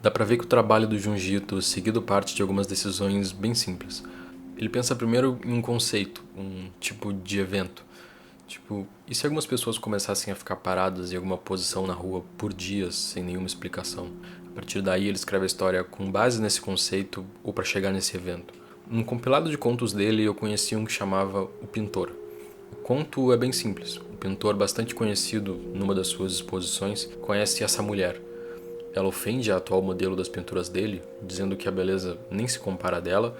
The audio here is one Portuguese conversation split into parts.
Dá pra ver que o trabalho do Junji Ito seguido parte de algumas decisões bem simples. Ele pensa primeiro em um conceito, um tipo de evento. Tipo, e se algumas pessoas começassem a ficar paradas em alguma posição na rua por dias sem nenhuma explicação? A partir daí ele escreve a história com base nesse conceito ou para chegar nesse evento. Num compilado de contos dele eu conheci um que chamava O Pintor. O conto é bem simples. O pintor, bastante conhecido numa das suas exposições, conhece essa mulher. Ela ofende a atual modelo das pinturas dele, dizendo que a beleza nem se compara a dela,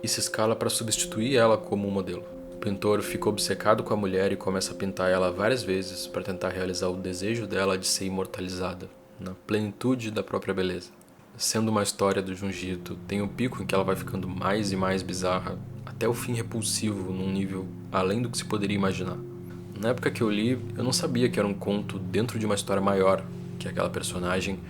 e se escala para substituir ela como um modelo. O pintor fica obcecado com a mulher e começa a pintar ela várias vezes para tentar realizar o desejo dela de ser imortalizada, na plenitude da própria beleza. Sendo uma história do Junji Ito, tem um pico em que ela vai ficando mais e mais bizarra, até o fim repulsivo num nível além do que se poderia imaginar. Na época que eu li, eu não sabia que era um conto dentro de uma história maior, que aquela personagem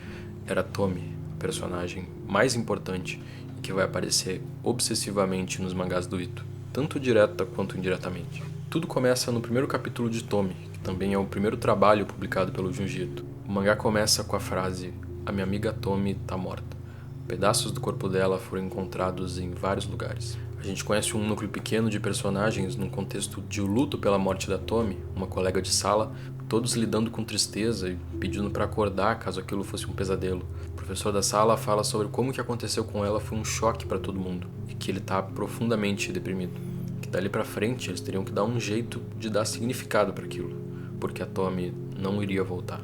era Tomi, a personagem mais importante e que vai aparecer obsessivamente nos mangás do Ito, tanto direta quanto indiretamente. Tudo começa no primeiro capítulo de Tomi, que também é o primeiro trabalho publicado pelo Junji Ito. O mangá começa com a frase: "A minha amiga Tomi tá morta. Pedaços do corpo dela foram encontrados em vários lugares." A gente conhece um núcleo pequeno de personagens num contexto de luto pela morte da Tomi, uma colega de sala, todos lidando com tristeza e pedindo para acordar caso aquilo fosse um pesadelo. O professor da sala fala sobre como o que aconteceu com ela foi um choque para todo mundo e que ele tá profundamente deprimido. Que dali para frente eles teriam que dar um jeito de dar significado para aquilo, porque a Tomi não iria voltar.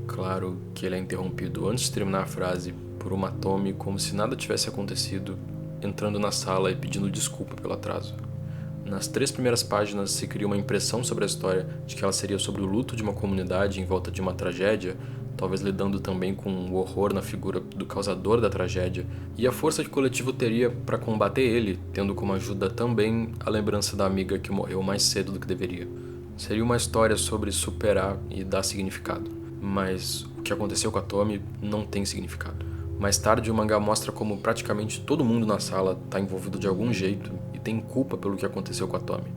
Claro que ele é interrompido antes de terminar a frase por uma Tomi como se nada tivesse acontecido, entrando na sala e pedindo desculpa pelo atraso. Nas 3 primeiras páginas se cria uma impressão sobre a história de que ela seria sobre o luto de uma comunidade em volta de uma tragédia, talvez lidando também com o horror na figura do causador da tragédia, e a força que o coletivo teria para combater ele, tendo como ajuda também a lembrança da amiga que morreu mais cedo do que deveria. Seria uma história sobre superar e dar significado, mas o que aconteceu com a Tomi não tem significado. Mais tarde, o mangá mostra como praticamente todo mundo na sala está envolvido de algum jeito e tem culpa pelo que aconteceu com a Tomi.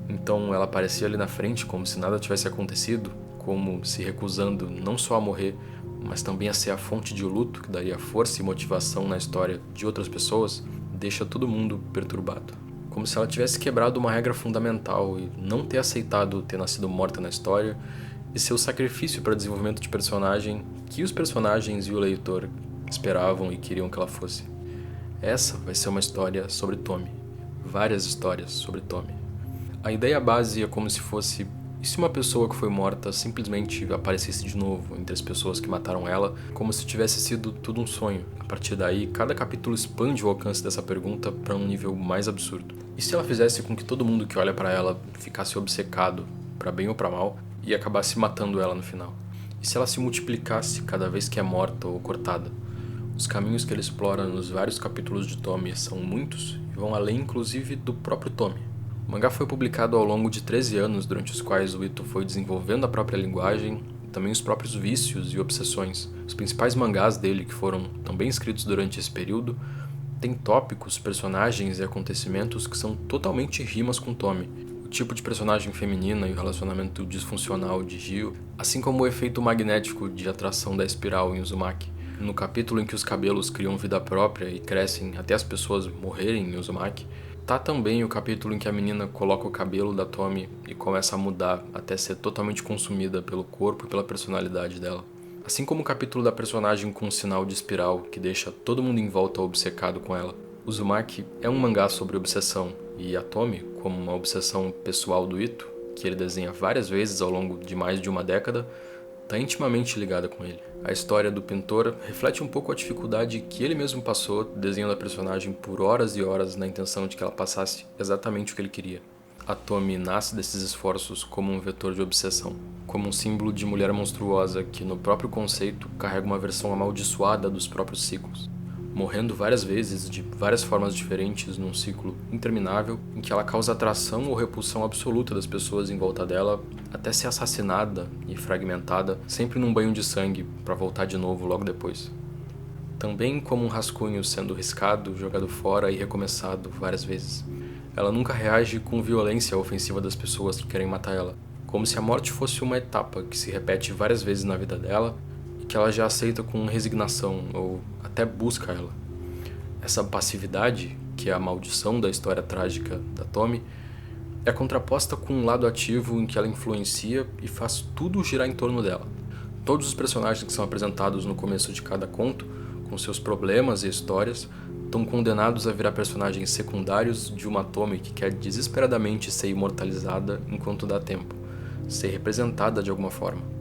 Então ela aparecia ali na frente como se nada tivesse acontecido, como se recusando não só a morrer, mas também a ser a fonte de luto que daria força e motivação na história de outras pessoas, deixa todo mundo perturbado. Como se ela tivesse quebrado uma regra fundamental e não ter aceitado ter nascido morta na história e seu sacrifício para desenvolvimento de personagem que os personagens e o leitor esperavam e queriam que ela fosse. Essa vai ser uma história sobre Tomi. Várias histórias sobre Tomi. A ideia base é como se fosse: e se uma pessoa que foi morta simplesmente aparecesse de novo entre as pessoas que mataram ela, como se tivesse sido tudo um sonho? A partir daí, cada capítulo expande o alcance dessa pergunta para um nível mais absurdo. E se ela fizesse com que todo mundo que olha para ela ficasse obcecado, para bem ou para mal, e acabasse matando ela no final? E se ela se multiplicasse cada vez que é morta ou cortada? Os caminhos que ele explora nos vários capítulos de Tomi são muitos e vão além inclusive do próprio Tomi. O mangá foi publicado ao longo de 13 anos, durante os quais o Ito foi desenvolvendo a própria linguagem e também os próprios vícios e obsessões. Os principais mangás dele, que foram também escritos durante esse período, têm tópicos, personagens e acontecimentos que são totalmente rimas com Tomi. O tipo de personagem feminina e o relacionamento disfuncional de Gio, assim como o efeito magnético de atração da espiral em Uzumaki. No capítulo em que os cabelos criam vida própria e crescem até as pessoas morrerem em Uzumaki, tá também o capítulo em que a menina coloca o cabelo da Tomi e começa a mudar até ser totalmente consumida pelo corpo e pela personalidade dela. Assim como o capítulo da personagem com um sinal de espiral que deixa todo mundo em volta obcecado com ela. Uzumaki é um mangá sobre obsessão, e a Tomi, como uma obsessão pessoal do Ito, que ele desenha várias vezes ao longo de mais de uma década, está intimamente ligada com ele. A história do pintor reflete um pouco a dificuldade que ele mesmo passou desenhando a personagem por horas e horas na intenção de que ela passasse exatamente o que ele queria. A Tomi nasce desses esforços como um vetor de obsessão, como um símbolo de mulher monstruosa que no próprio conceito carrega uma versão amaldiçoada dos próprios ciclos, morrendo várias vezes de várias formas diferentes num ciclo interminável em que ela causa atração ou repulsão absoluta das pessoas em volta dela, até ser assassinada e fragmentada, sempre num banho de sangue para voltar de novo logo depois. Também como um rascunho sendo riscado, jogado fora e recomeçado várias vezes. Ela nunca reage com violência à ofensiva das pessoas que querem matar ela, como se a morte fosse uma etapa que se repete várias vezes na vida dela, que ela já aceita com resignação ou até busca ela. Essa passividade, que é a maldição da história trágica da Tommy, é contraposta com um lado ativo em que ela influencia e faz tudo girar em torno dela. Todos os personagens que são apresentados no começo de cada conto, com seus problemas e histórias, estão condenados a virar personagens secundários de uma Tommy que quer desesperadamente ser imortalizada enquanto dá tempo, ser representada de alguma forma.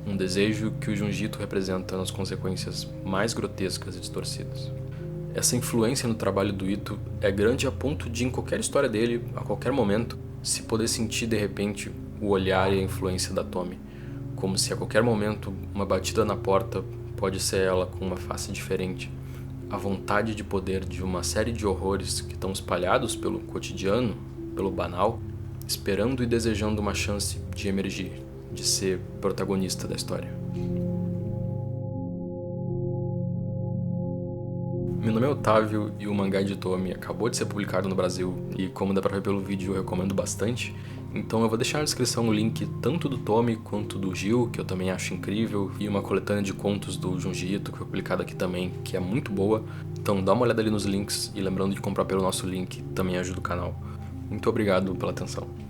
Um desejo que o Junji Ito representa nas consequências mais grotescas e distorcidas. Essa influência no trabalho do Ito é grande a ponto de, em qualquer história dele, a qualquer momento, se poder sentir de repente o olhar e a influência da Tommy, como se a qualquer momento uma batida na porta pode ser ela com uma face diferente. A vontade de poder de uma série de horrores que estão espalhados pelo cotidiano, pelo banal, esperando e desejando uma chance de emergir, de ser protagonista da história. Meu nome é Otávio e o mangá de Tommy acabou de ser publicado no Brasil e, como dá pra ver pelo vídeo, eu recomendo bastante. Então eu vou deixar na descrição o link tanto do Tommy quanto do Gil, que eu também acho incrível, e uma coletânea de contos do Junji Ito, que foi publicada aqui também, que é muito boa. Então dá uma olhada ali nos links e lembrando de comprar pelo nosso link, também ajuda o canal. Muito obrigado pela atenção.